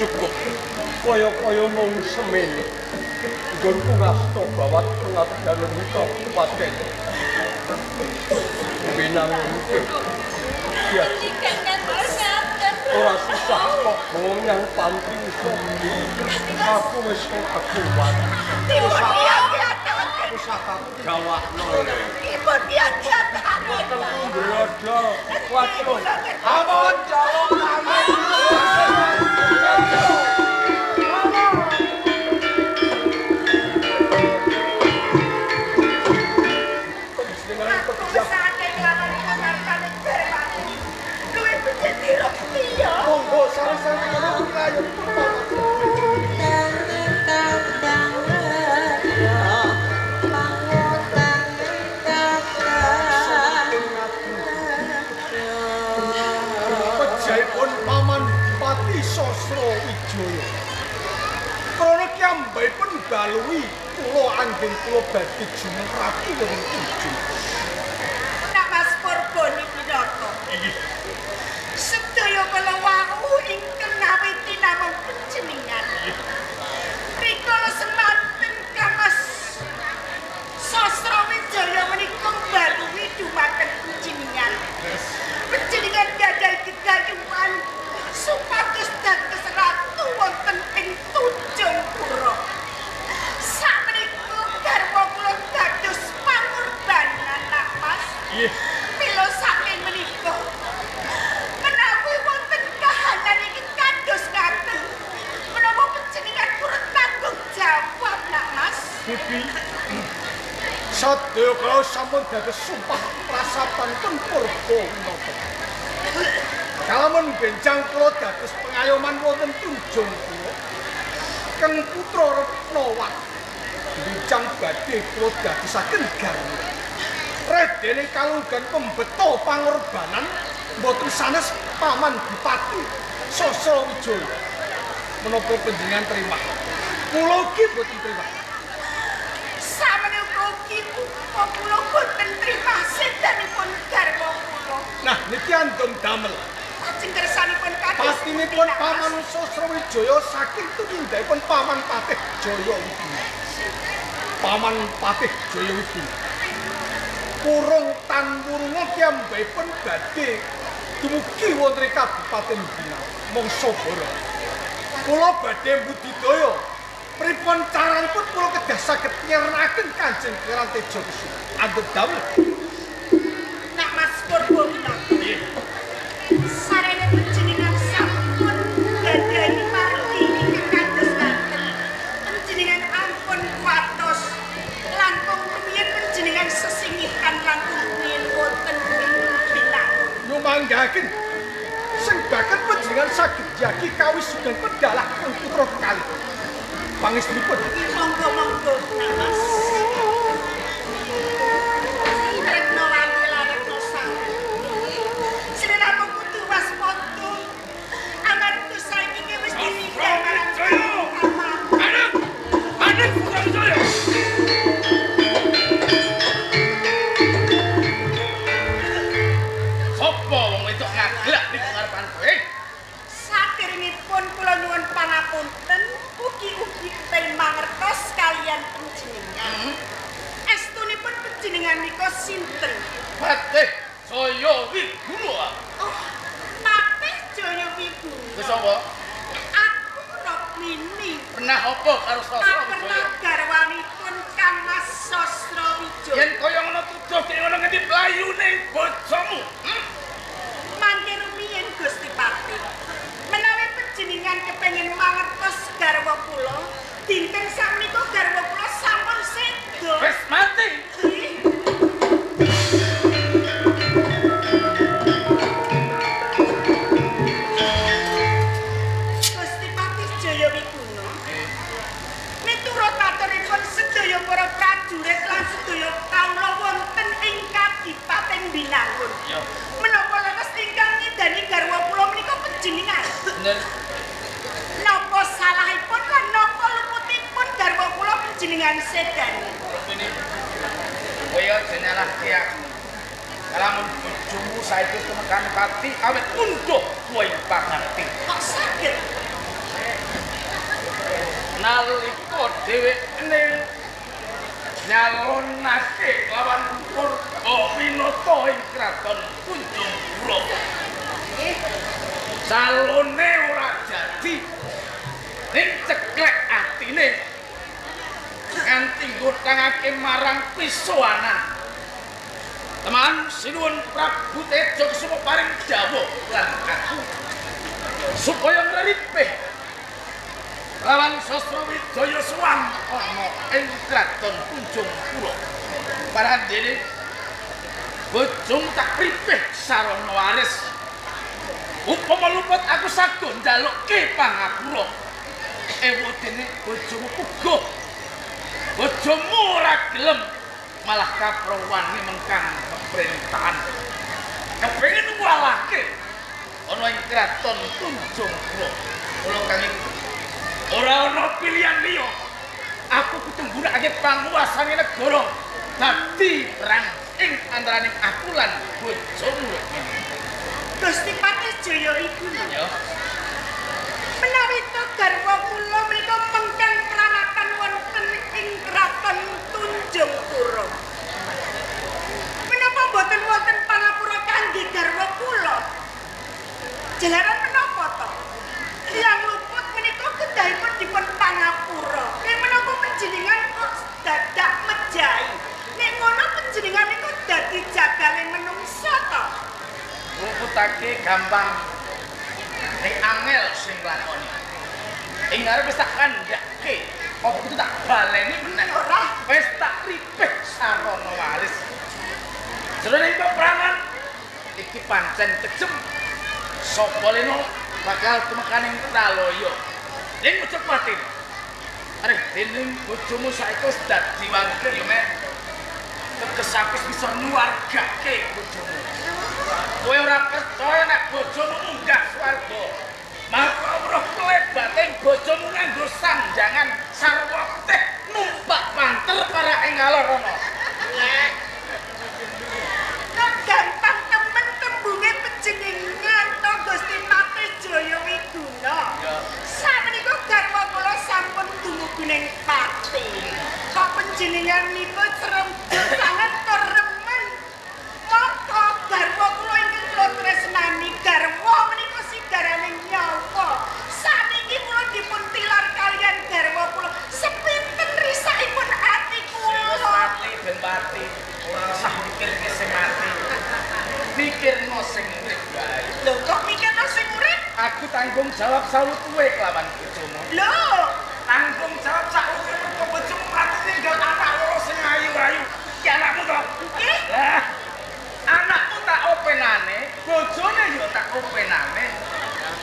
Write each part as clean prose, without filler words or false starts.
cukup kaya-kaya mung semene nggonku ngasta bawat pengabdian kabupaten Binangun ya ora susah kok menyang panti aku wis kekuat pusaka gawakno ibu kiat-kiat aku Brodo waduh ampun jawab monggo sare-sare kene ayo pejaipun Paman Pati Sosro Wijaya krana kiambaipun balui kula anggen kula badhe jumratu wonten tujuh nak Mas Purbani Pinata inggih sedaya kala wau ingkang ngawiti namung panjenengan rikala semanten Kang Mas Sosro Wijaya menika balui dumateng panjenengan panjenengan gadhah gegayuhan supados dados ratu wonten ing Tujung Pura sakmenika garwa kula dados pangorbanan nak Mas nggih mila saking menika menawi wonten kahanan iki kados ngaten menawa panjenengan purun tanggung jawab nak Mas Bibi sadaya kula sampun dados sumpah prasatantun purba winata kalamun benjang kula dados pengayoman wonten Tujung Pura Kang Putra Retnawan benjang badhe kula dadosaken garwa redene kalunggan pembeto pangorbanan mboten sanes Paman Bupati Sosro Wijaya menapa panjenengan terima kula ugi mboten terima sameneika ugi kula boten trima sedanipun garwa kula nah niki andom damel lajeng kersanipun kados patinipun Paman Sosro Wijaya saking tumindakipun Paman Patih Jaya Widina Paman Patih Jaya Widina kurung tanwurunga kiambaipun badhe dumugi wonten ing Kabupaten Binangun mangsa bara kula badhe budidaya pripun caranipun kula kedah saged nyernaken Kanjeng Kiran Teja Kusuma andhep damel nak Mas Purba Winata sarene panjenengan sampun gadhahi margi ingkang kados ngaten panjenengan ampun patos langkung rumiyin panjenengan sesinggihan langkung rumiyin wonten ing Binangun nyumanggaken sing baken panjenengan saged jagi kawisudan pedalah Kang Putra kalih pangestripun monggo nak Mas Retnawati lan Retnosari sinenapa kudu waspada amarga saiki wis dinikah marang Anak Putra Wijaya sapa wong wedok ngaglak ning ngarepan kowe saderengipun kula nyuwun pangapunten ugi-ugi kepen mangertos kalian panjenengan estunipun panjenengan nika sinten Patih Jaya Wiguna oh Patih Jaya Wiguna wis apa aku Rokmini pernah apa karo Sosro pernah Wijaya garwanipun Kang Mas Sosro Wijaya yen kaya ngono tuduh kaya ngono ngendi playune bojomu mangke rumiyin Gusti Patih menawi panjenengan kepengin mangertos garwa kula dinten sakmenika garwa kula sampun seda wis mati Gusti Patih Jaya Wiguna miturut aturipun sedaya para prajurit lan sedaya kawula wonten ing Kadipaten Binangun menapa leres ingkang ngidani garwa kula menika panjenengan bener napa salahipun lan napa luputipun garwa kula panjenengan sedani ini kaya jenelahke aku lamun bojomu saiki temekan pati awet unduh kowe pangerti kok saged nalika dhewekne nyalonake lawan Purwawinata ing kraton Kunjungpura. Salone ora jadi ning ceklek atine nganti ngutangake marang pisowanan. Teman sinuwun Prabu Tejo Kusuma paring dawuh lan aku supaya ngripih lawan Sasrawijaya Swampana ing kraton Kunjungpura. Parandene bojong tak ripih sarana waris. Upama luput aku saged njalukke pangapura. Ewadene bojomu uga bojomu ora gelem malah kaprowani mengkang pemerintahan. Kepengin ngwalake ana ing kraton Kunjungpura. Kula kangge ora ana pilihan liya. Aku kudu nggunakake panguwasane negara dadi perang ing antaraning aku lan bojomu. Gusti Patijaya iku Ya. menawi to garwa kula menika mengkang pranatan wonten ing kraton Tunjungpura. Menapa boten wonten pangapura kangge garwa kula? Jalaran menapa to? Tiyang luput menika kedahipun dipun pangapura. Nek menapa panjenengan kok dadak mejahi? Nek ngono panjenengan niku dadi jagale menungsa to? Luputake gampang ning angel sing lakoni. Ing arep wis tak kandhake, apa kudu tak baleni meneh. Ora. Wis tak ripih sarana waris. Jroning peperangan iki pancen kejem. Sapa leno bakal tumekaning Traloya. Ning Mojopati. Arep dening bojomu saiki wis dadi wakil yo mek. Kegesapis bisa nuwargake bojomu. Kowe ora percaya nek bojomu munggah swarga. Maka roh klebating bojomu nganggo sanjangan sarwa putih numpak panter para ing ngalor rono. Kok gampang temen tembunge panjenengan to Gusti Patijaya Wiguna. Ya. Samenika garwa kula sampun dumugi ning pati. Kok panjenengan niku cerembet sanget to remen. Maka garwa kula ingkang kula tresnani garwa menika sigarane nyawa. Saniki kula dipun tilar kaliyan garwa kula. Sepinten risakipun ati kula. Mati ben mati. Ora usah mikirke sing mati. Mikirno sing urip wae. Lho kok mikirno sing urip? Aku tanggung jawab sawetue kelawan bojomu. Lho, Tanggung jawab sawetue mergo bojomu mati tinggal anak loro sing ayu-ayu. Ki anakmu to? nggih. Lah, anakmu tak openane, bojone yo tak openane.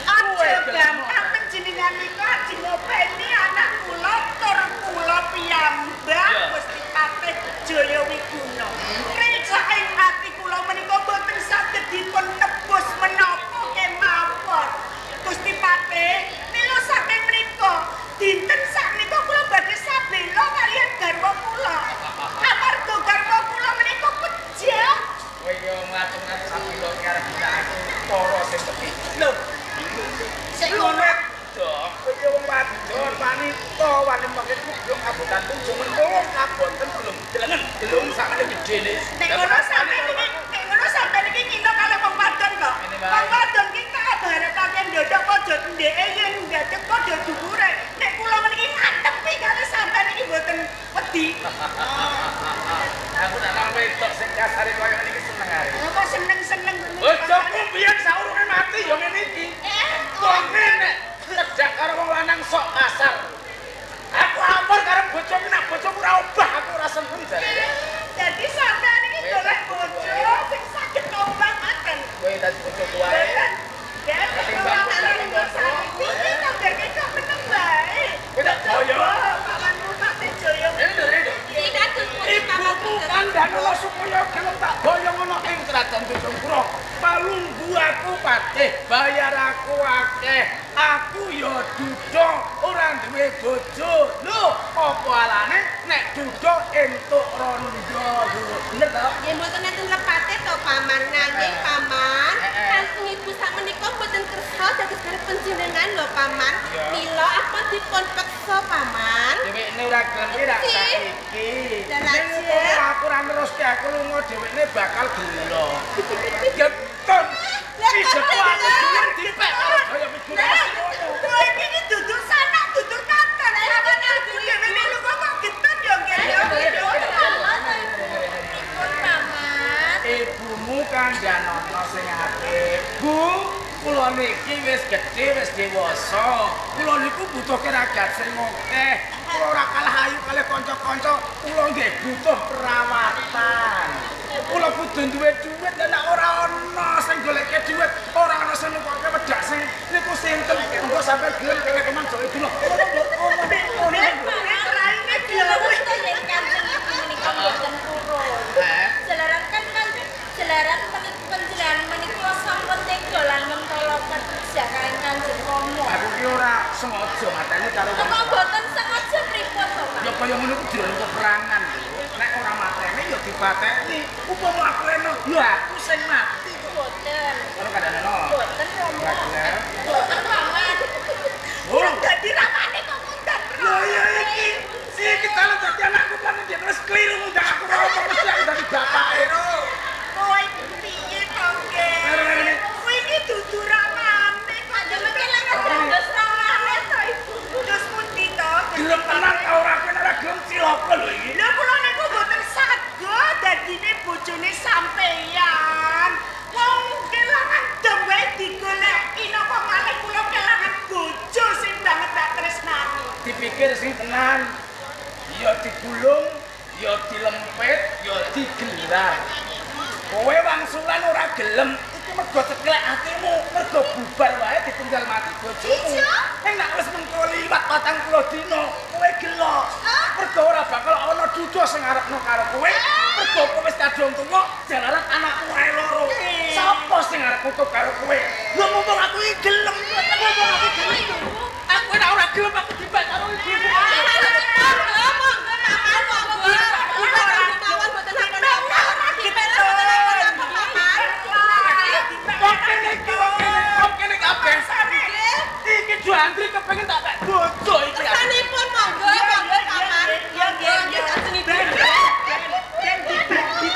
Aja gampang panjenengan niku ajeng ngopeni anak kula tur kula piyambak Ya. Gusti Patijaya Wiguna. Risaking ati kula menika boten saged dipun tebus menapa kemawon. Gusti Patih, mila saking menika dinten sakmenika kula badhe sabela kaliyan garwa kula. Amarga garwa kula menika pejah. Kowe yo macem-macem sapilo karep aku para sing tepi. Lho, sing ngono Dok, kowe yo wong wadon wanita wani mengke kudu abotan tunjung mentung aboten belum delengen. Belum sakmene gedene. nek ngono sampeyan iki kina kalih wong wadon kok. Ini, Mbak. Wong wadon ki tak barep kakek ndodok padha ndeke yen ndadek padha dhuwure. Nek kula meniki ngatepi kalih sampeyan iki mboten wedi. Aku nak nang wedok sing kasare koyo ngene iki seneng are. Apa seneng-seneng Bojoku biyen saurunge mati yo ngene iki. Wong nek cedak karo wong lanang sok kasar. Aku ampun karo bojoku nek bojoku ora obah aku ora seneng jare. Dadi sampeyan iki golek bojo sing saged ngombangaken. Kowe dadi bojoku wae. Ya, ketimbang iki tanggane kok meneng bae. Kowe tak boyo. Pamanmu Patijaya. Ibuku kandhane lho supaya gelem tak boyo ngono ing kraton Tunjungpura. Palunggu aku patih, bayar aku akeh. Aku yo duda ora duwe bojo. Lho, apa alane nek duda entuk rondo. Bener to? Ya mboten enten lepate to paman nanging paman Heeh. kangkung ibu sak menika mboten kersa dados karep panjenengan lho Paman. Mila apa dipun peksa Paman? Dhewekne ora gelem ki rak saiki. Lah Nek lajeng aku ora neruske aku lunga dhewekne bakal gelo. Geton. Iki jepang dipek. Kaya figurasi ngono. Kowe iki dudur sanak dudur kantor. Ora ana dheweke lu kok geton yo Pun Paman. Ibumu kandhanono sing apik. Bu, kula niki wis gedhe, wis dewasa. Kula niku butuh keragat sing akeh. Kula ora kalah ayu kalih kanca-kanca. Kula nggih butuh perawatan. Kula kudu duwe dhuwit nek ora ana sing goleke dhuwit, ora ana sing nukoke wedak sing niku sinten. Engko sampe gelem kene keman jare dina. Jelaran penjelaran menika sampun tega lan mentolo kerja kalian Kanjeng Rama. Aku ki ora sengaja mateni karo wong. Kok boten sengaja pripun to, Pak? Ya kaya ngono ku jroning peperangan lho. Nek ora mateni ya dipateni. Upama aku eno, ya aku sing mati. Boten. Ora kadang-kadang. Boten Rama. Bagler. Boten Paman. Oh, dadi ramane kok mundan. lho ya iki talent dadi anakku kan dia terus keliru mudah aku ora mesti aku dadi bapake lho. Kowe piye to, Ge? Kowe iki dudu ramane. Panjenengan lagi dados ramane to Ibu. Terus pundi to? Gelem tenan ta ora kowe ora gelem cilaka lho iki. Lha kula niku mboten sago dadine bojone sampeyan. Wong kelangan demwe digoleki napa malih kula kelangan bojo sing banget tak tresnani. Dipikir sing tenan. Ya digulung, ya dilempit, ya digelar. Kowe wangsulan ora gelem, iki mergo ceklek atimu, mergo bubar wae ditinggal mati bojomu. Nek wis mengko liwat 40 dina, kowe gelo. Mergo ora bakal ana dudu sing arepno karo kowe. Mergo kowe wis kadung tuwa, jalaran anakmu ae loro. Sapa sing arep utuh karo kowe? Lho mumpung aku iki gelem, mumpung aku gelem. Aku ora gelem aku dibak karo ibu. Iki Juandri kepengin tak tak bojo iki. Sanipun monggo monggo Paman. Ya nggih nggih ajenipun. Dan dibagi-bagi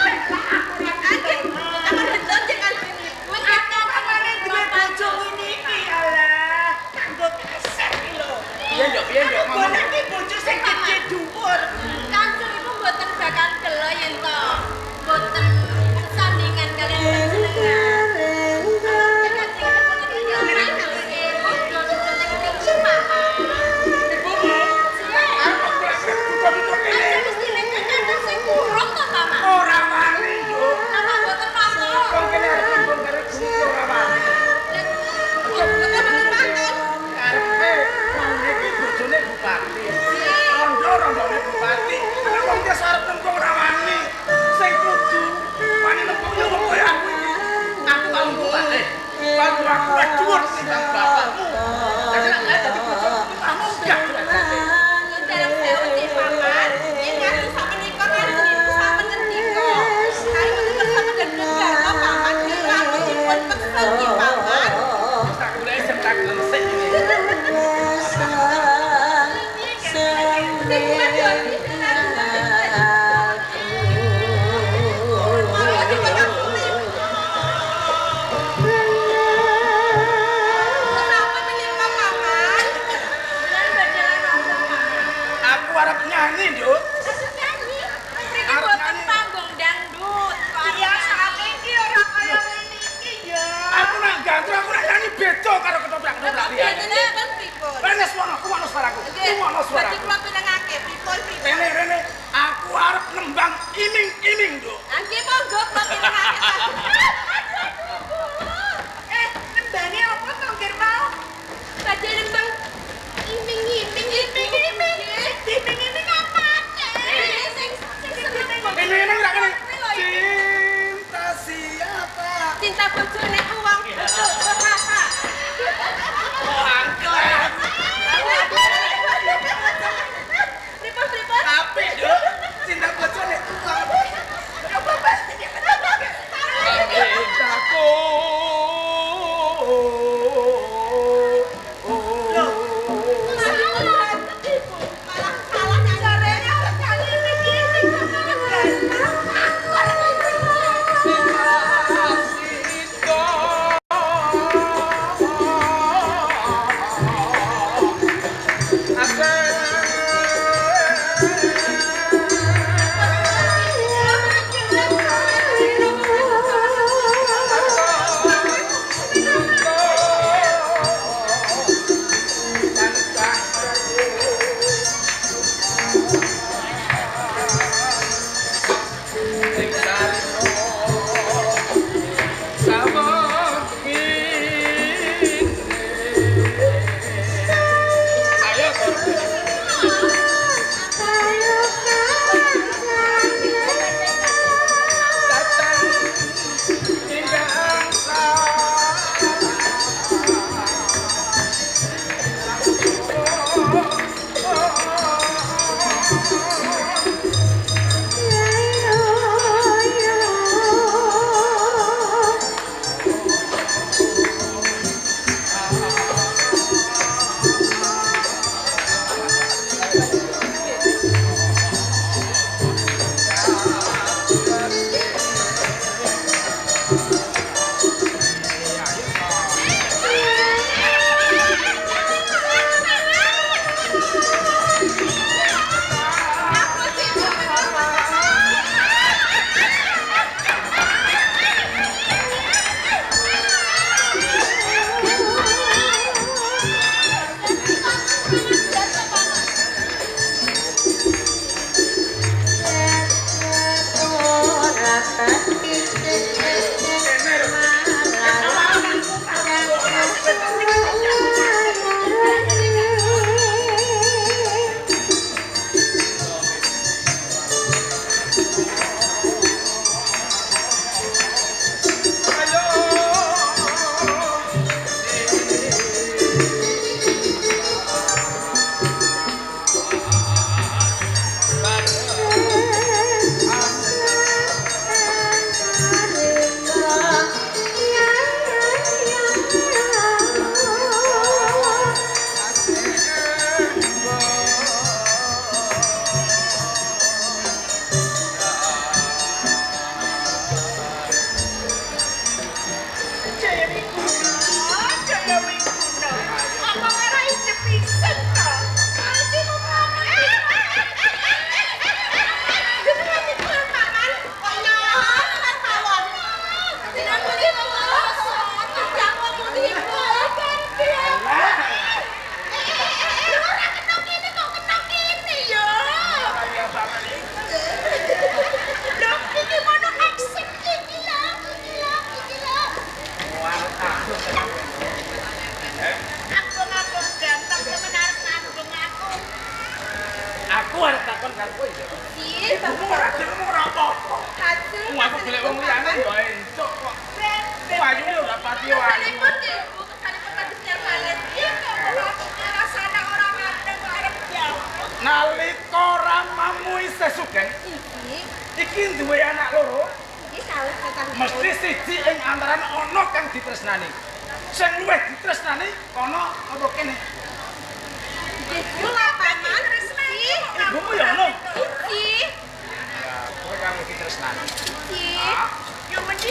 Aman henton jangan Ibu. aku kamane duwe bojo ngene iki alah. Kanggo keser iki lho. Piye yo ngomong. Golek iki bojo sing gedhe dhuwur. Kanjeng ibu mboten bakal gelo yen to. Mboten sandingan kalian panjenengan. Ora wani yo. Wong kene arep ngomong karo Gusti ora wani. Karepe wong iki bojone bupati. Rondo-rondone bupati. Nek wong desa arep nembung ora wani. Sing kudu wani nembung yo wong koyo aku iki. Aku tak bupati. Bantu aku wis dhuwur timbang bapakmu. Dadi nek ae dadi bojomu kamu enggak berarti. Dalam sewu Paman, yen nganti sakmenika Kanjeng Ibu sampun ngendika. Kali mboten saged dengar Paman, kira aku dipun peksa nggih Paman. Tak golek sing tak glesik iki. Aku arep nyanyi, Nduk. Ya sakake iki ora kaya ngene iki ya. Aku nak gantru, aku nak nyanyi beda karo ketoprak-ketoprak liyane. Rene suaraku, ono suaraku. Ono suaraku. Rene, aku arep nembang iming-iming, Nduk. Nembane apa to ngger mau? Iming-iming apa? Iming-iming rak kene. Cinta siapa? Cinta bojone uang betul berhak. Oh, angkel. demen karo kowe ya. Ih, Ora diremu ora apa-apa. hasil. Wong aku golek wong liyane yo entuk kok. Ayu ora pati ayu. Kesalipun nggih, Bu, kesalipun tadi siar malih. Ih, kok rasane ora madeng kok arep jam. Nalika ramamu isih sugeng, iki duwe anak loro. Iki sawet tekan. Mesti siji ing antarane ana kang ditresnani. Sing luwih ditresnani kono apa kene? Nggih, kula paman tresnani. Ibumu ya ngono. Iki. Ya, kowe kang ditresnani. Iki. Yo mendhi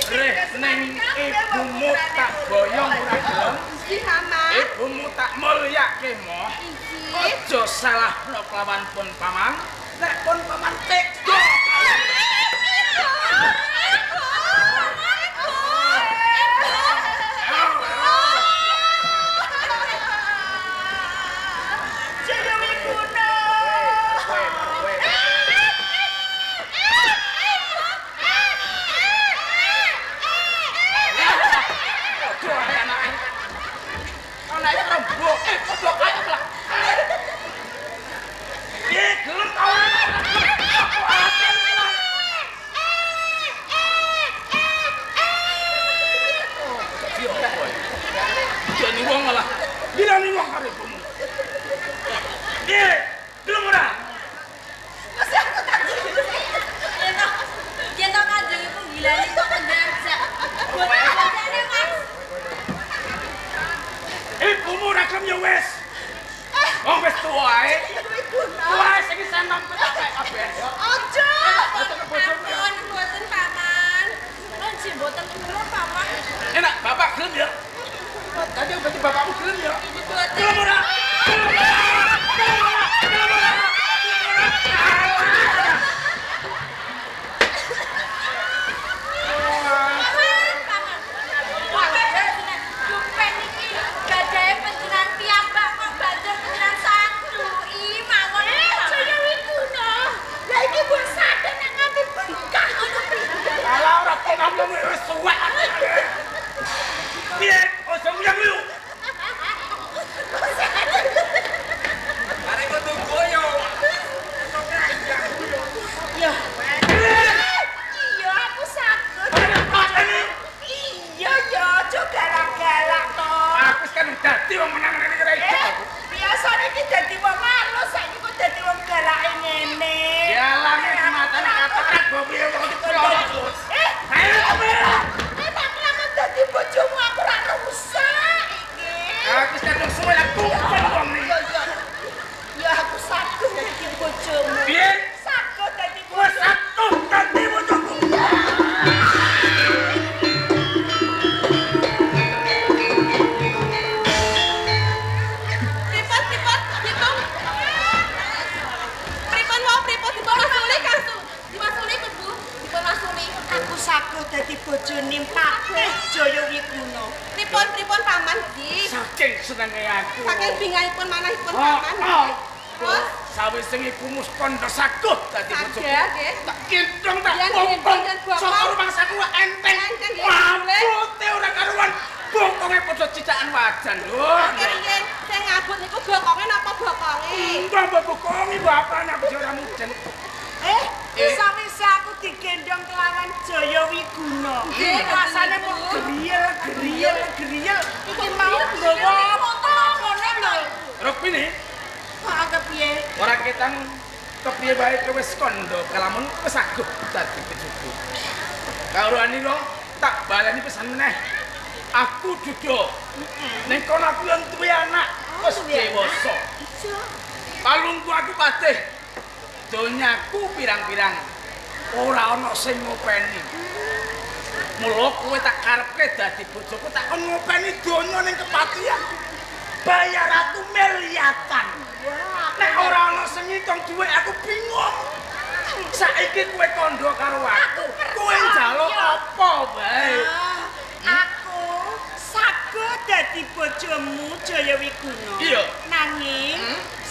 Ning ibumu tak boyong ora gelem. Iki paman. Ibumu tak mulyake moh. Iki. Aja salahno kelawan pun paman. Nek pun paman tega. Jaya Wiguna. Anake rembuk, goblok ae lah. Piye gelem ta ora? Jadi wong malah bilani wong karo ibumu. Piye? Gelem ora? Kita kadang ibu gila nih kok ngajak. Buat ngajak Mas. Ibumu ora gelem ya wis. Wong wis tuwa ae. Tuwa sing seneng petak kabeh. Ojo. Ampun, mboten paman. Lan sing mboten umur paman. Enak bapak gelem ya? Tadi berarti bapakmu gelem ya? Mboten. Gelem ora? Gelem ora? Gelem ora? Gelem ora? Alah ora pengamu wis suwek. Piye? Ojo nguyang lu. Arek kok tunggu yo. Yo. Iya aku sakit. Iya yo, aja galak-galak to. Aku kan dadi wong menang-menang iki iki. Biasane iki dadi wong halus, saiki kok dadi wong galake ngene. Ya lange matane kata go piye wong dikelolot. Ayo Tak lama dadi bojomu aku ora rusak iki. aku kadung suwe aku wong iki. Ya aku sakit dadi bojomu. Piye? Sakit dadi Wes bojomu. aku dadi bojoku. Aku sakit dadi bojone Patih Jaya Wiguna. Pripun paman iki? Saking senenge aku. Saking bingahipun manahipun Oh, paman. oh. Terus Sawise ibumu kandha saguh dadi bojoku. Saged, nggih. Tak kidong tak Yang pompong. gendong dan bokong. Saka rumangsaku enteng. Enteng, nggih. Mamute ora karuan. Bokonge padha cicakan wajan lho. Keriyen sing ngabut niku bokonge napa bokonge? Mbak bokongi bapak aku ora mudeng. Sawise aku digendong kelawan Jaya Wiguna. Nggih, Rasane Bu. kok geriyel. Iki mau nggawa ngene lho. Rok pini Kok agak piye? ora ketang kepriye bae kowe wis kandha kalamun wis saguh dadi bojoku. Kawruane lo tak baleni pesan meneh. Aku dudu. Ning kono aku yen duwe anak wis dewasa. Kalungku aku patih. Donyaku pirang-pirang ora ana sing ngopeni. Mula kowe tak karepke dadi bojoku tak kon ngopeni donya ning kepatihan. Bayar aku miliatan. Nek ora ana sing ngitung dhuwit aku bingung. Saiki kowe kandha karo aku. Kowe njaluk apa wae? Aku saged dadi bojomu Jaya Wiguna. Iya. Nanging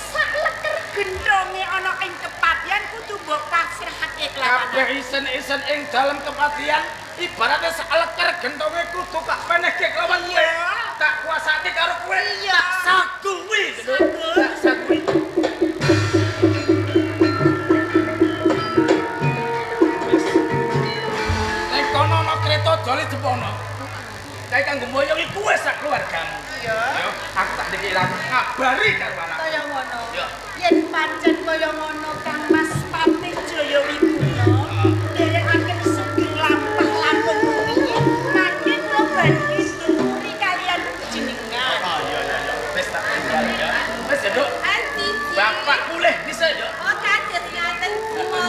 sak leker gendonge ana ing kepatihan kudu mbok pasrahake kelawan. Kabeh isen-isen ing dalem kepatihan ibaratnya sak leker gentonge kudu tak penehke kelawan kowe. Tak kuasake karo kowe. Tak saguhi. Tak saguhi. keluargamu. Iya. Yo, aku tak dikira ngabari karo anakku. Kaya ngono. Yo. Yen pancen kaya ngono Kang Mas Patih Jaya Wiguna nderekaken sugeng lampah langkung rumiyin mangke kula badhe nuturi kaliyan jenengan. Oh iya. Wis tak tinggal ya. Wis ya, Duk. Anti. Bapak mulih dhisik yo. Oh, kaget ngaten. Monggo.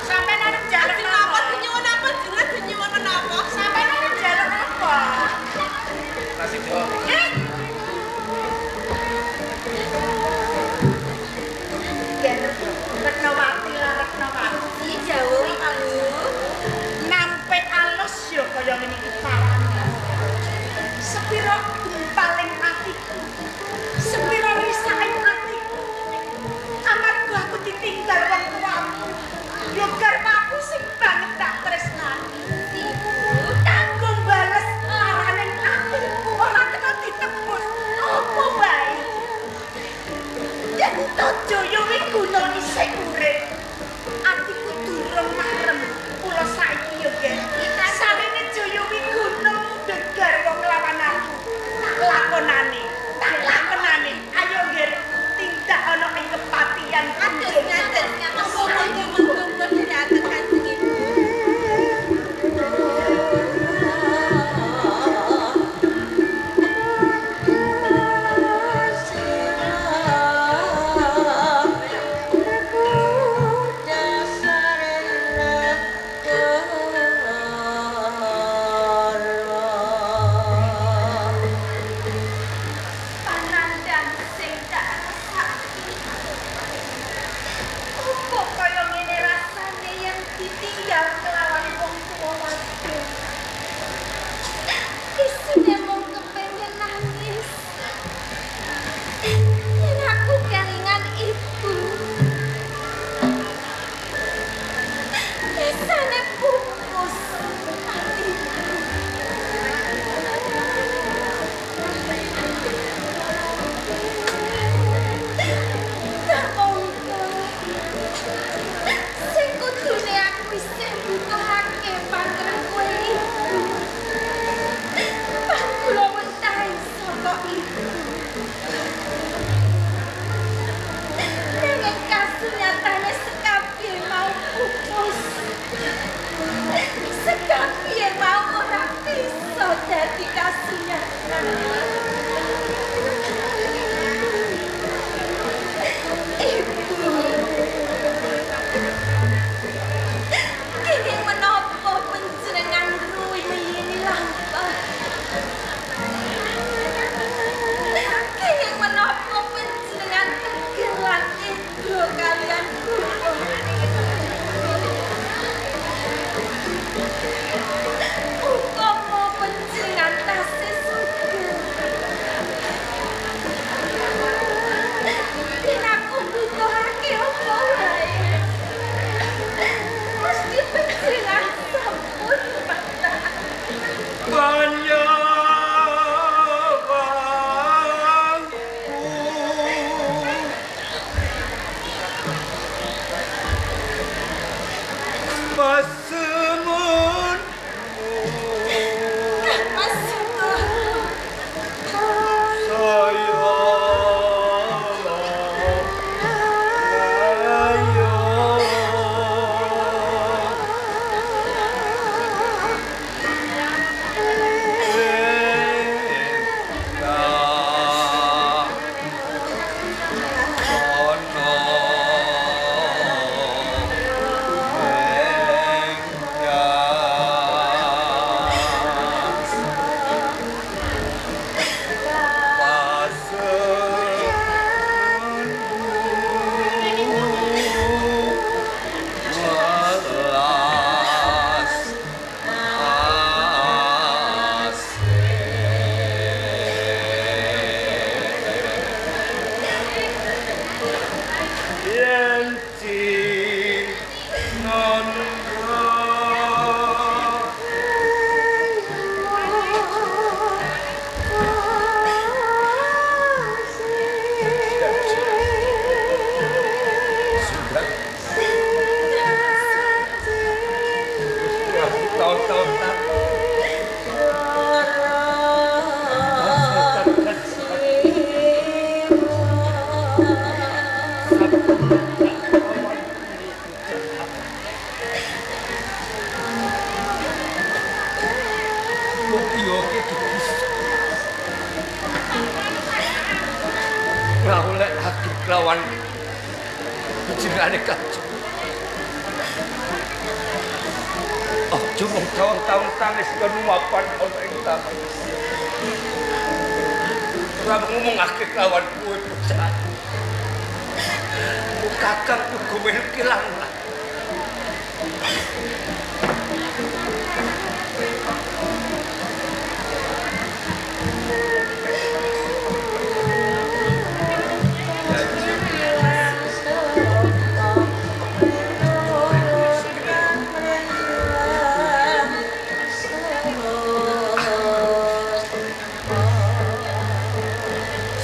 Sampeyan arep njaluk Ajeng napa? apa nyuwun apa jenengan nyuwun napa? Sampeyan arep njaluk apa? Kasih yo. Eh? Retnawati lah Retnawati. Iki jauh aku. Nampe alus yo kaya ngene iki parane. Sepiro gumpaling atiku. Sepiro risaking atiku. Amarga aku ditinggal wong tuaku. Yo garwaku sing banget tak tresnani. Ibu. Kanggo bales laraning atiku ora kena ditebus. Apa bae? Yen Jaya Wiguna isih urip. Atiku durung marem. Kula saiki yo, Gen. Sarene Jaya Wiguna mundhut garwa nglawan aku. Tak lakonane. Ayo, Gen. Tindak ana ing kepatihan Aduh ngaten. Monggo diatur Kanjeng Ibu. Panandang sing tak rasake. Opo kaya ngene rasane yen ditinggal kelawan wong tuwa wadon. Isine mung kepengin nangis. Yen aku kelingan ibu. Isane pupus. Sing kudune aku isih butuhake pangeran kowe ibu. Kula wentahi saka ibu. Nanging kasunyatane sekabeh mau pupus. Sekabeh mau ora bisa dadi kasunyatan. Ibu. Kene menapa panjenengan ruwi meyini lampah? Kene menapa panjenengan tegelan ibu kalian kula? Upama panjenengan tasih sugih. Yen aku butuhake apa wae. Mesti panjenengan sampun patah. Pasemun Mas tahun-tahun jenengane Kanjeng. Aja mung tahun-tahun tangis kon mapan ana ing taman. Ora ngomongake lawan kowe bocah. Kakang uga melu kelangan.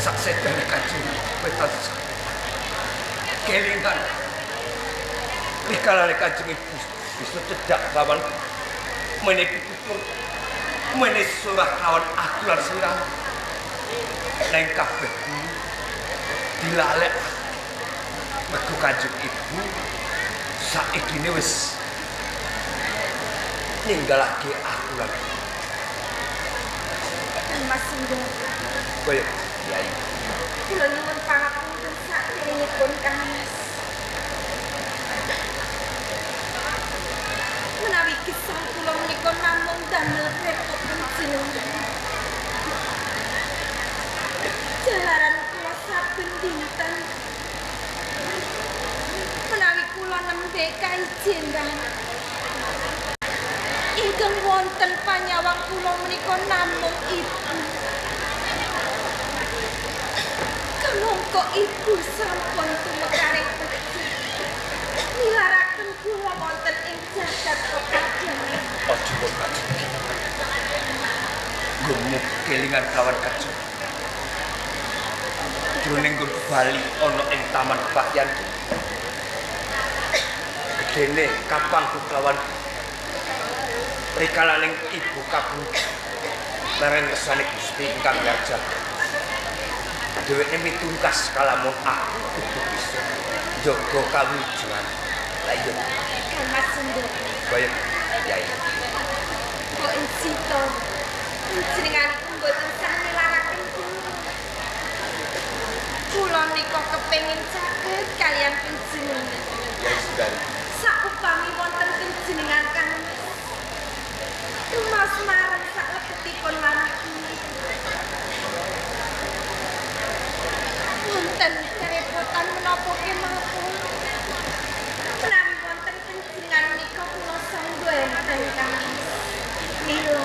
Saksedane Kanjeng wetas kelingan rikalane Kanjeng Ibu bisa cedak lawan menepi tutur menes surah lawan aku lan sirah neng kabeh dilalek mergo Kanjeng Ibu saiki wis ninggalake aku lan Mas Sundar. koyo Yai. Kula nyuwun pangapunten saderengipun Kang Mas. Menawi kisah kula menika namung damel repot panjenengan. Jalaran kula saben dinten menawi kula nembe kajengan ingkang wonten panyawang kula menika namung ibu. Mongko ibu sampun tumekaring bekti nilaraken kula wonten ing jagat pepadangan. Aja kok Kanjeng. Gemuk kelingan kawan Kanjeng. Jroning nggon bali ana ing taman Pakyan. Gedene kapang kelawan rikalaning ibu kabung lareng ngersane Gusti ingkang garjah. Dheweke mitungkas kalamun aku kudu bisa jaga kawijuan. Lah iya. Kang Mas Sundar. Baik, Yai. Kok incito panjenenganipun boten sah nilaraken kula. Kula nika kepengin saged kaliyan panjenengan. Yai Sundari. Saupami wonten panjenengan Kang Mas. Tumas marang salebetipun lanah kula. Wonten kerepotan menapa kemawon. Menawi wonten panjenengan menika kula sangga enten Kang Mas. Mila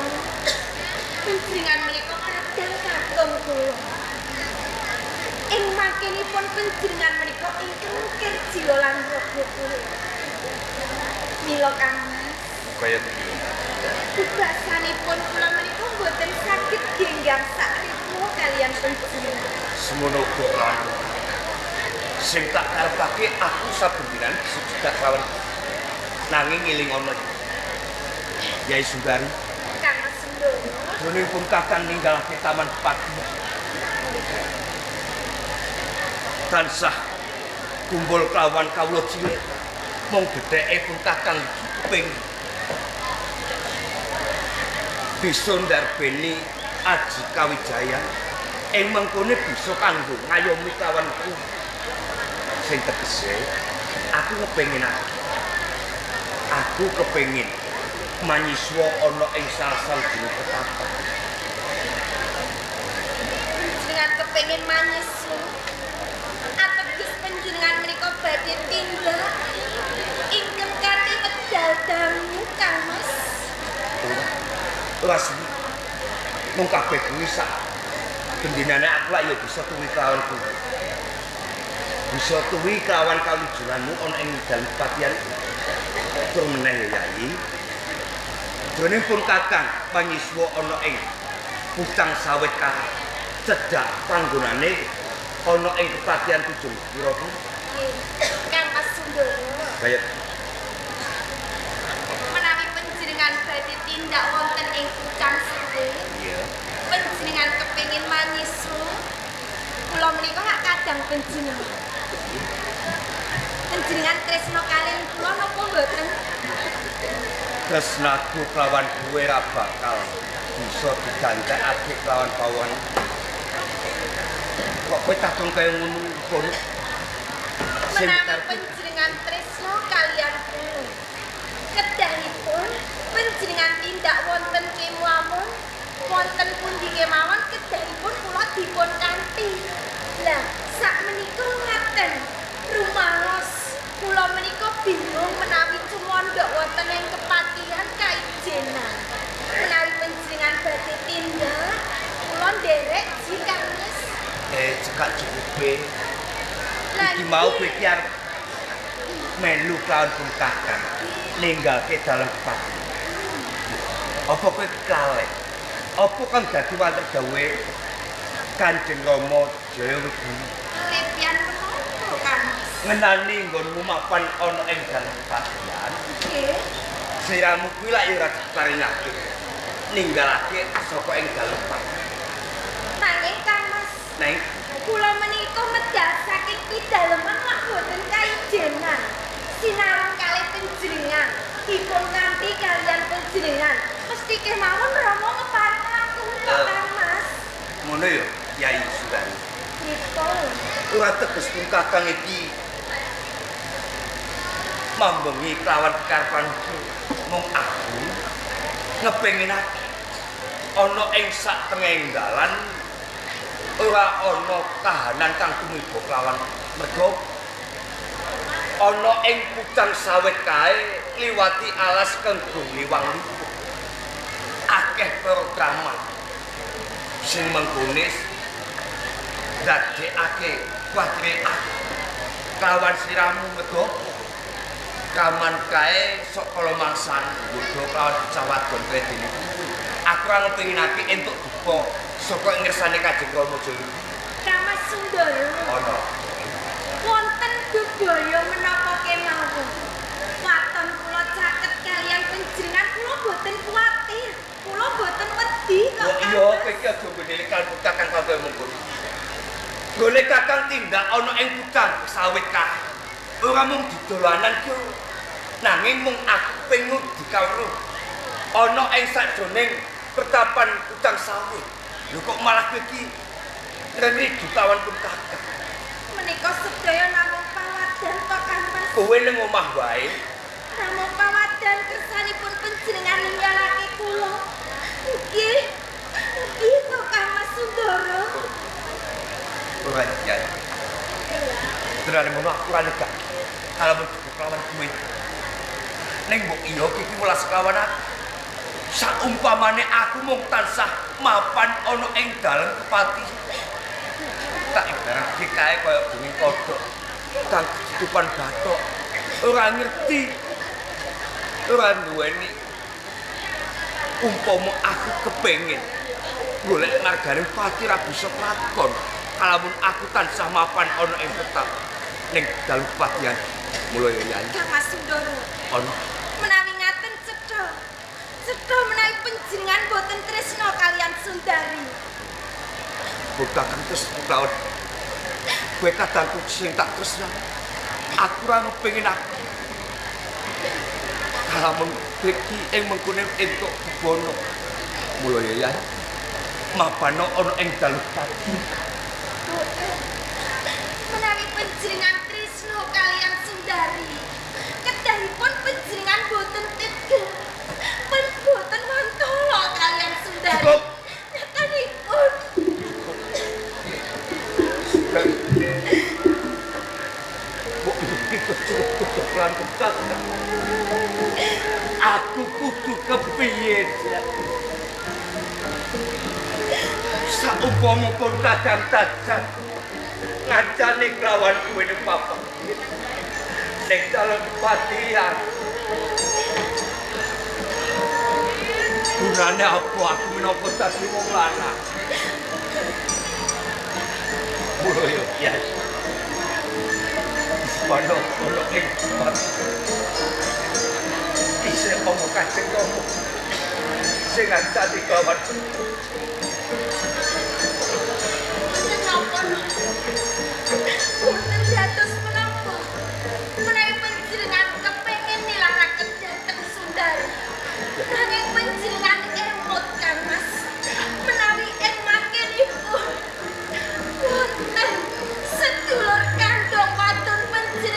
panjenengan menika kadang kakung kula. Ing makinipun panjenengan menika ingkang kirjiwa lan raga kula. Mila Kang Mas. Kaya Tugasanipun kula menika boten saged genggang sakripo kaliyan panjenengan. semono uga lan sing tak karepake aku saben dinan bisa cedak lawan nanging ngiling ana Yai Sundari. Kang Mas Sundar. Jroning pun kakang ninggalake taman Pakyan. Tansah kumpul kelawan kawula cilik mung gedheke pun kakang keping bisa ndarbeni Aji Kawijaya ing mengkone bisa kanggo ngayomi kawanku sing tegese aku kepengin manyiswa ana ing salah sawijining ketapang. Panjenengan kepengin manyiswa ateges panjenengan menika badhe tindak ingkang kanthi medal dangu Kang Mas. Rasmi mung kabeh kuwi sak gendinane aku lak ya bisa tuwi kelawan kuwi. Bisa tuwi kelawan kawijulanmu ana ing dalem patian. Tur meneh ya Yai. Jroning pun kakang panyiswa ana ing Putang Sawit Karang. Cedak panggonane ana ing kepatian Tujung Pira ku. Nggih, Kang Mas Sundar. Baik. Menawi panjenengan badhe tindak wonten ing Putang Sawit. Iya. Panjenengan kepengin manyiswa kula menika hak kadang panjenengan. Panjenengan tresna kaliyan kula napa mboten? Tresnaku kelawan kowe ra bakal bisa digandhekake kelawan pawon. Kok kowe takon kaya ngono kono? menawi panjenengan tresno kalian kula. Kedahipun panjenengan tindak wonten kemawon, wonten pundi kemawon kedahipun kula dipun kanthi. Lah, sakmenika ngaten. Rumaos kula menika bingung menawi cumondhok wonten ing kepatihan kaijenan. Menawi panjenengan badhe tindak, kula nderek jika wis. Cekak cukupe. Iki mau pikir melu kawan pun kakang ninggalke dalam kepatihan. Apa kowe kalih? Apa kan dadi wonten gawe Kanjeng Rama Jayawiguna? Lepian menapa kan? Ngenani nggonmu mapan ana ing dalam kepatihan. Nggih. Siramu kuwi lak ya ora diparingake. Ninggalake saka ing dalam kepatihan. Nanging Kang Mas, Neng, kula menika medal saking pidaleman lak boten kaijenan. Sinareng kalih panjenengan, dipun kanthi kalian panjenengan. Mesti kemawon Rama ngeparing aku Kang Mas. ngono ya, Yai Sundari. Gitu. Ora teges pun kakang iki mambengi kelawan kekarepanku mung aku ngepenginake ana ing sak tengahing dalan ora ana kahanan kang tumiba kelawan mergo ana ing pucang sawit kae liwati alas kang liwang liput akeh programan sing mengkunis dadekake kuwatire aku kawan siramu mergo kaman kae sok kala mangsan bodho kawan cawadon kredine aku ora ngepinginake entuk duka saka ngersane Kanjeng Rama Jayawiguna. Kang Mas Sundara. Ana Wonten bebaya menapa kemawon. Waton kula caket kalian panjenengan kula boten kuwatir. Kula boten wedi kok. kok iya kowe iki aja ngene kalbu kakang kaya mengko. Gole kakang tindak ana ing pucang sawit kae. Ora mung didolanan ki nanging mung aku pengen dikawruh. Ana ing sajroning pertapan pucang sawit. Lho kok malah kowe iki ngrengri kawan pun kakang. Menika sedaya namung pawadan kok Kang Mas. Kowe ning omah wae. Namung pawadan kersanipun panjenengan ninggalake kula. Nggih. Nggih kok Kang Mas Sundara. Ora ya. Terane ngono aku ora lega. Kalau begitu kawan kowe. Ning mbok iya iki welas kawan aku. Saumpamane aku mung tansah mapan ana ing dalem kepati. Tak ibaratke kae kaya bengi kodhok kang ketutupan bathok. Ora ngerti. Ora duweni umpama aku kepengin golek margane pati ra bisa lakon. Kalamun aku tansah mapan ana ing tetap ning dalem kepatihan. Mula ya Yai. Kang Mas Sundara. Ana Menawi ngaten cetha. Cetha menawi panjenengan boten tresna kalian Sundari. Kakang terus lawan. Kowe kadangku sing tak tresna. Aku ora ngepengin aku. Kalamun iki ing mengkune entuk bono. Mula ya Yai. Mapano ana ing dalem pati. Menawi panjenengan tresna kalian Sundari, kedahipun panjenengan boten tega. Pen boten mantolo kalian Sundari. Cukup. Nyatanipun. Kok iki cukup lan ketat. Aku kudu kepiye? Saumpama pun kadang dadan ngancani kelawan kowe ning papan. Ning dalem kepatihan. Gunane apa aku menapa dadi wong lanang? Mula yo ya. Pano ono ing pati. Isih omong Kanjeng Rama. Sing ngancani kelawan Menapa? Boten dados menapa. Menawi panjenengan kepengin nilaraken dhateng Sundari. Nanging panjenengan emot Kang Mas. Menawi ing mangkenipun wonten sedulur kandhung wadon panjenengan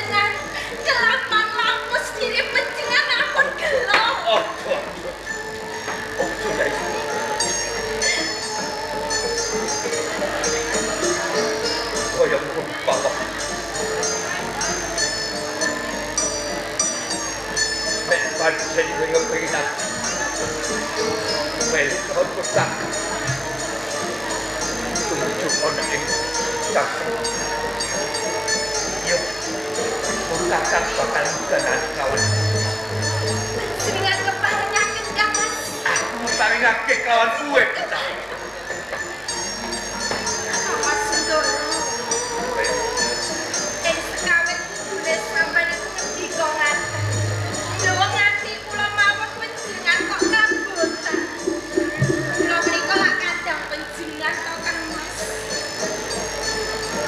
pancen pengen aku melu kawon kotak tumuju ana ing cakep yo kotak bakal kanan kawan Jenengan keparengaken Kang Mas. aku paringake kawan kuwe kita Kang Mas Sundoro. Ing sekawit kudune sampeyan iku ngendika ngaten. Lho nganti kula mawon panjenengan kok kabotan. Kula menika lak kandhang panjenengan to Kang Mas.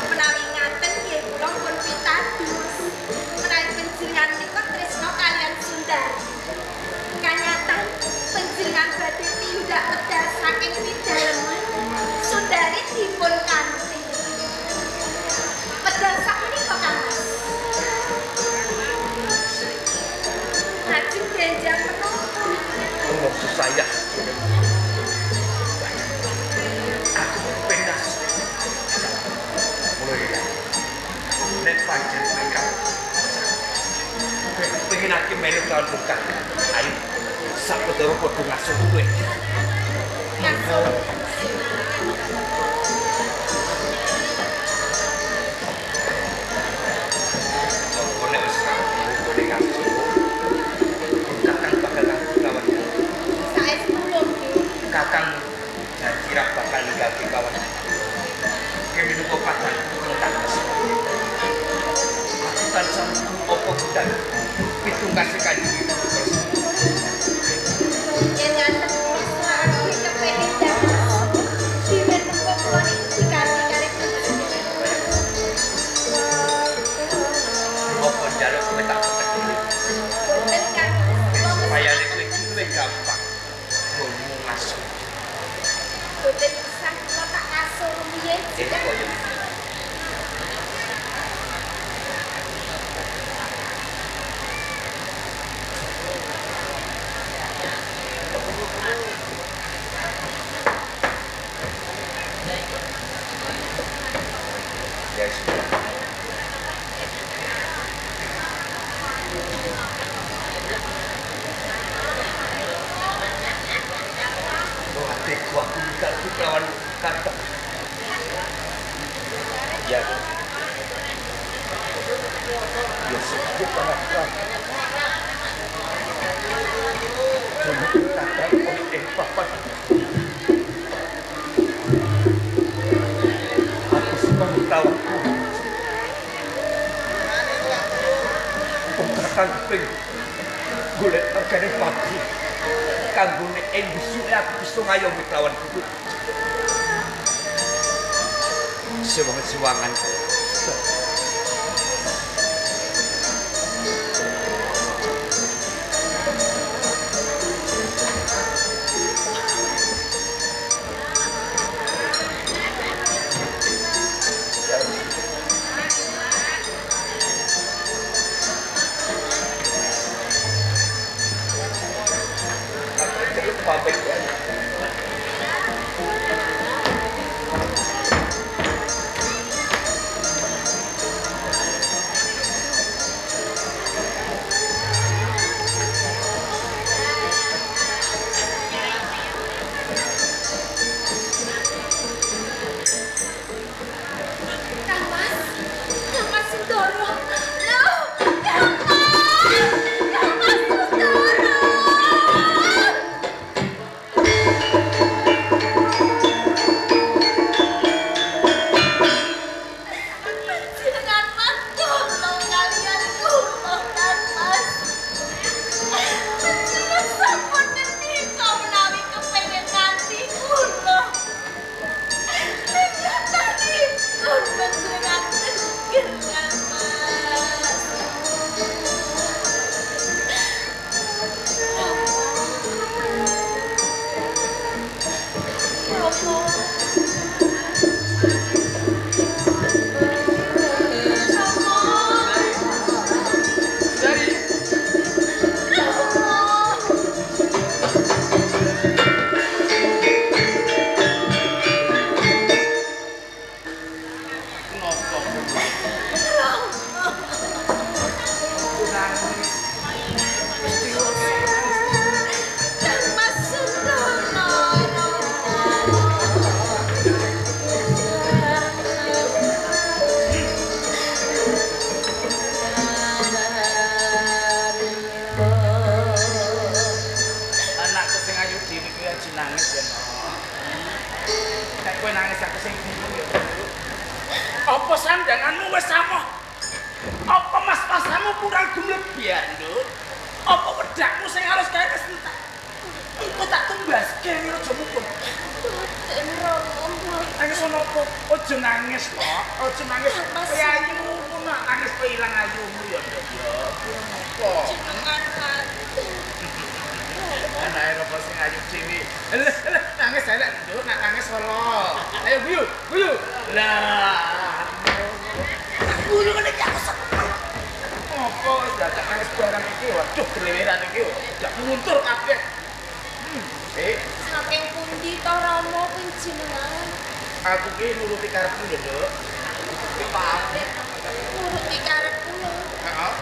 Menawi ngaten nggih kula pun pitados. Menawi panjenengan menika tresna kaliyan Sundari. Kanyatan panjenengan badhe tindak medal saking pidaleman Sundari dipun kanthi. Medal sakmenika Kang Mas. Lajeng benjang menapa? maksud saya aku penas mulai nek pancen mereka pengen aku melu kawan buka ayo sapedoro podo ngasuh gue Ngasuh. nek wis boleh ngasuh kakang bakal kawan Saestu nggih. kakang janji bakal ninggalke kawan kene niku patah kontak aku tansah opo budak pitung kasih kanjeng Yen ngaten sawetawis kepengin damel. Dimen mengko kula niku diganti kali panjenengan. opo njaluk kowe tak petek Boten Kang Mas. Kula supaya nek kowe gampang ngomong ngasuh boten usah kula tak ngasuh rumiyin. koyo ya sudah hatiku aku minta kawan kata ya ya sudah kawan kata oleh papa aku semua tahu kakang ping golek regane pati kanggo nek ing besuk aku bisa ngayomi lawan kudu sewangan pamit biar, Nduk. Apa wedakmu sing harus gawe kesentak? Engko tak tumbaske iki aja mukul. Boten Rama. Nangis opo? Aja nangis to. Aja nangis. Ayu ngono nangis kok ilang ayumu ya, Nduk. Apa? Jenengan Anake apa sing ayu dhewe. Nangis elek, Nduk, nak nangis solo. Ayo guyu. Lah. Guyu ngene iki aku seneng. Apa wis dadak nangis barang iki? Waduh, geleweran iki. Jak nguntur kabeh. saking pundi to Rama panjenengan? Aku ki nuruti karepmu lho, Nduk. Nuruti karepku lho. Heeh.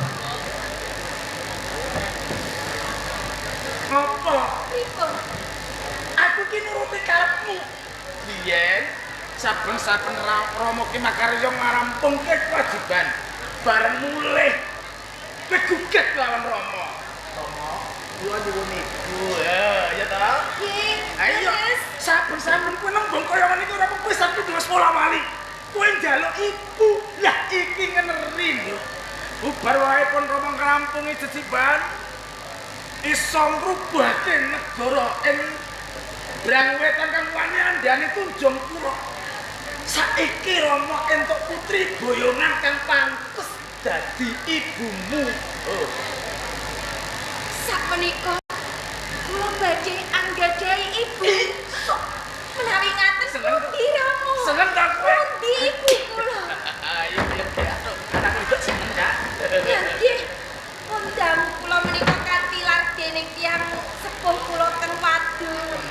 Apa? Pripun? Aku ki nuruti karepmu. Biyen saben-saben Rama ki makarya ngarampungke kewajiban bareng mulih pegugat lawan Rama. Rama, kula nyuwun iku ya ta? Nggih. Ayo, saben-saben kuwi nembung kaya ngene iki ora pepisan kudu sekolah malih. Kuwi njaluk ibu. Lah iki ngeneri lho. Bubar wae pun Rama ngrampungi jejiban. Iso ngrubahke negara ing Brangwetan kang wani andane Tunjung Pura. Saiki Rama entuk putri boyongan kang pantes dadi ibumu. Oh. Sakmenika kula badhe anggadhahi ibu. Menawi ngaten pundi Rama? Seneng ta kowe? Pundi ibu kula? Ayo ya. Anak wedok seneng ta? Nggih. Undang kula menika katilar dening tiyang sepuh kula teng wadon.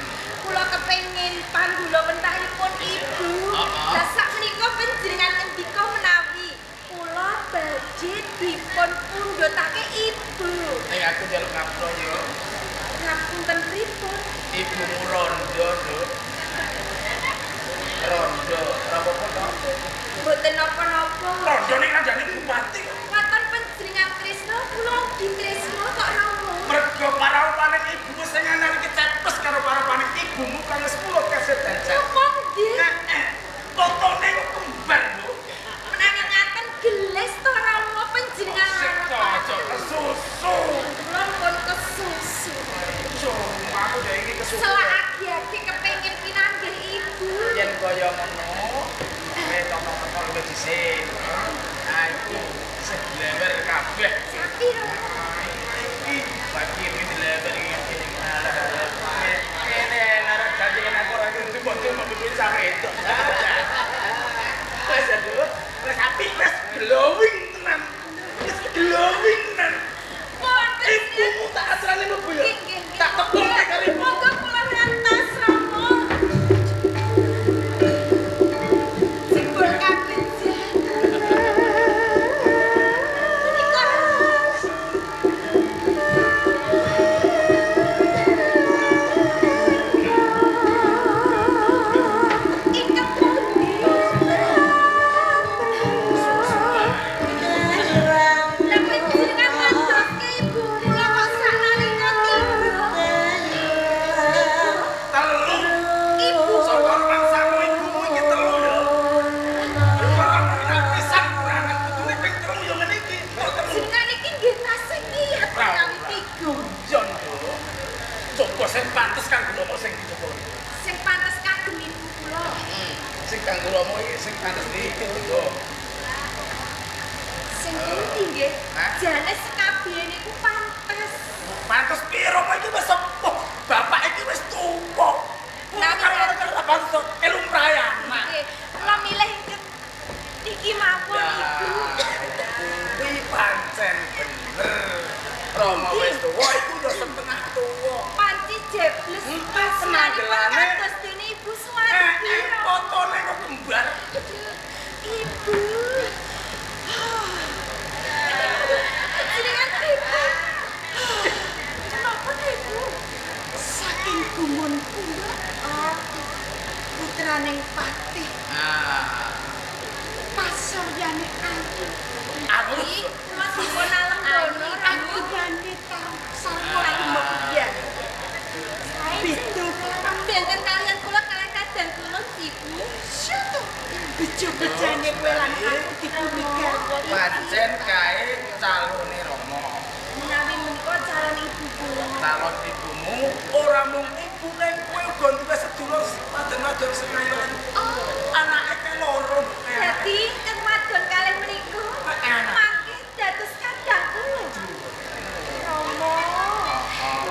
Kula kepengin panggula wentahipun ibu. Lah sakmenika panjenengan ngendika menawi kula badhe dipun pundhutake ibu. Aku njaluk ngapura yo. Ngapunten pripun? Ibumu rondo, Nduk. Rondo, ora apa-apa to? Mboten napa-napa. Rondo ning kandhane bupati. Ngaten panjenengan tresna kula ugi tresna kok Rama. Mergo parapaning ibumu sing ana iki cepes karo parapaning ibumu kang 10 kasedanjan. Napa nggih? Fotone kok kembar, Nduk. Menawi ngaten geles to Rama panjenengan Cocok kesusu. Kula pun kesusu. Cuma aku dhewe iki kesusu. Selak agi-agi kepengin pinanggih ibu. Yen kaya ngono, toko-toko wis dhisik. Aku sebeler kabeh. Sapi Rama. Iki bagi iki dileber iki kene arep dadi aku ora cuma duwe sampe itu. Wes aduh, wes apik wes glowing tenan. Wes glowing tenan. Ibumu tak asrane mlebu ya. Tak tepungke karo ibu. Monggo kula ngantos Rama. Simbol kabejan. Menika ingkang pundi? Lah panjenengan ngantoske ibu kula kok saknalika tiba. Telu. Ibu Saka raksamu ibumu iki telu ya. Ora pisan anak putune ping telu yo ngene iki. jenengan iki nggih tasih niat menawi tiga. Jon yo. Coba sing pantes kanggo Rama sing dicoba. Sing pantes kagem ibu kula. Sing kanggo Rama iki sing pantes iki lho. Sing pundi nggih? Hah? Jane sekabeh niku pantes. Pantes piye Rama iki wis sepuh. Bapak iki wis tuwa. Nah, karo pantes elumprayan. Nggih, kula milih iki mawon ibu. Kuwi pancen bener. Rama wis tuwa iku udah setengah tuwa. Panci jebles pas penampilannya. kados dene ibu Suwardi. Fotone kok kembar. Ibu. calon ibumu ora mung ibu ning kowe uga duwe sedulur wadon-wadon sing ayu. Anake ke loro. Dadi kang wadon kalih meniku mangke dados kadang kula. Romo.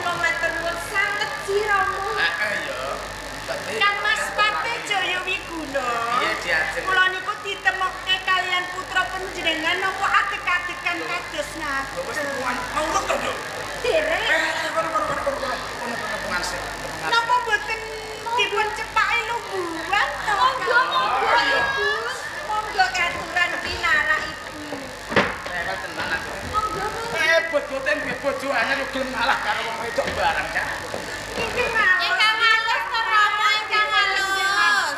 Kula matur nuwun sanget Ji Romo. Ya. Kang Mas Pate Jaya Wiguna. Iya diajeng. Kula niku ditemokke kalian putra panjenengan napa adek-adekan kados ngaten. Wis tuan maurut to, Nduk. Derek. Kono pengarsih. Napa boten dipun cepake lungguhan to? Monggo Ibu. Monggo katuran pinarak Ibu. Lewat tenan aku. Monggo. Bojote duwe bojo anyar yo gelem ngalah karo wong wedok barang cak. Ingkang halus. Ingkang halus to Romo, ingkang halus.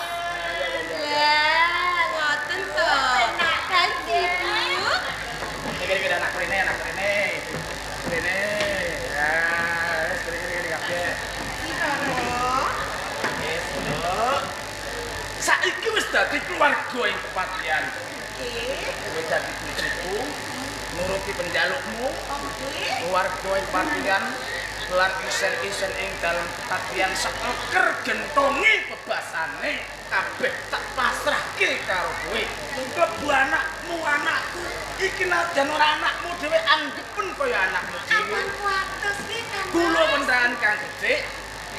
Lah, ngoten to. Enak kan Ibu? Iki anak rene. Rene. Ya, kiri kabeh. Wis, Nduk. Saiki wis dadi keluarga ing kepatihan. Kowe dadi bojoku, nuruti penjalukmu. Keluarga ing kepatihan lan isen-isen ing dalem kepatihan seker gentongi bebasane kabeh tak pasrahke karo kowe. Klebu anakmu, anakku. Iki najan ora anakmu dhewe anggepen kaya anakmu dhewe. Wates iki Kang. Kula pendahan Kang Gedhe,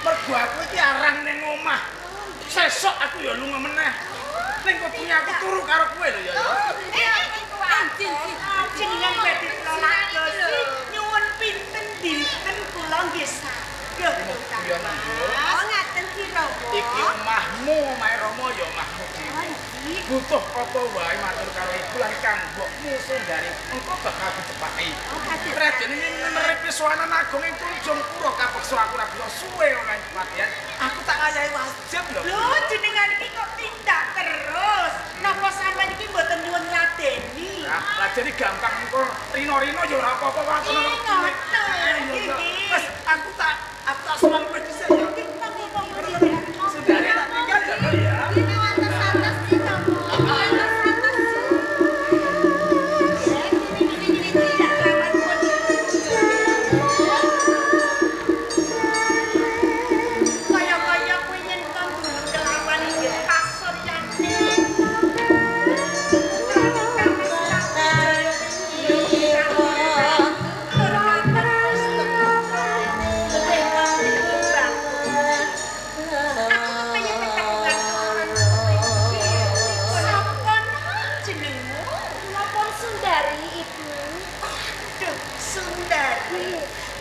mergo aku iki arang ning omah. Sesuk aku ya lunga meneh. Ning kudunya aku turu karo kowe lho ya. Jenengan badhe kula ladosi nyuwun pinten dinten kula nggih saged. Oh ngaten Ki Romo. Iki omahmu, omahe Rama ya omahmu dhewe. Butuh apa wae matur karo ibu lan kanggokmu Sundari. Engko bakal dicepaki. Raden iki nerepi sowanan agung ing Tunjung Pura kapeksa aku ora bisa suwe ana ing kepatihan. Aku tak ngayahi wajib lho. Lho jenengan iki kok tindak terus. Napa sampean iki mboten nyuwun ngladeni? Nah, lajene gampang engko rino-rino ya ora apa-apa wae kono. Wes aku tak sowan kowe dhisik ya. Sundari tak tinggal ya. Kaya-kaya kowe yen kanggo kelawan nggih pasor yane.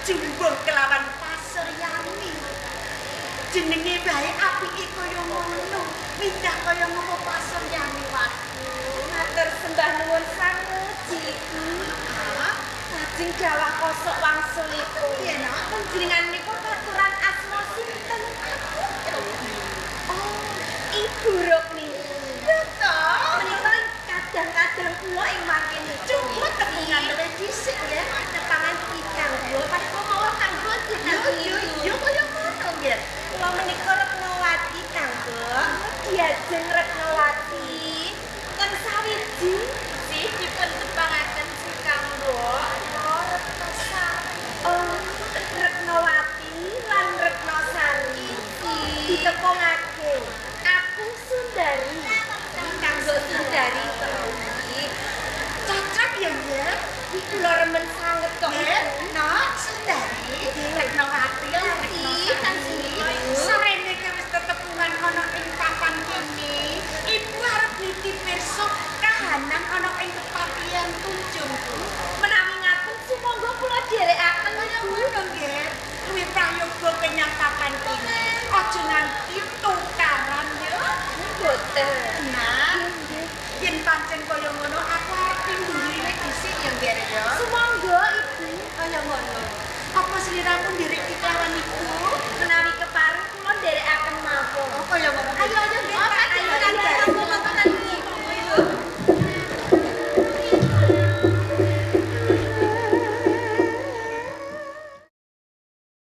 Jumbo kelawan pasar yami. Jenenge bae apike kaya ngono. Pindah kaya ngono pasar yami waduh. Matur sembah nuwun sanget Ibu. Lajeng dawah kosok wangsul iku. Piye nak? Panjenengan niku katuran asma sinten? Oh, Ibu Rukmi. Betul. Menika kadang-kadang kula ing mangkene. Cuma tepungan luwih dhisik ya. Tepangan ikang kula pas kula kanggo Yo kaya ngono nggih. Kula menika Retnowati kanggo. Diajeng Retnowati. Kan sawiji sih dipun tepangaken si kanggo. Retnowati lan Retnosari ditepungake. Aku Sundari. Kanggo Sundari terus. Cocok ya nggih. Iki kula remen sanget kok. Nak Sundari Retnowati sarene wis tetepungan ana ing papan kene. Ibu arep nitip pirsa kahanan ana ing kepatihan Tunjung. Menawi ngaten sumangga kula dherekaken Kaya ngono nggih. Kuwi prayoga kenyang papan kene. Aja nganti tukaran ya. boten. Nah, yen pancen kaya ngono aku arep timbuli dhisik ya nggih ya. Sumangga Ibu. Kaya ngono. Apa sliramu ndiriki kelawan ibu? Menawi kepareng kula nderekaken mawon. Oh kaya ngono. Ayo nggih.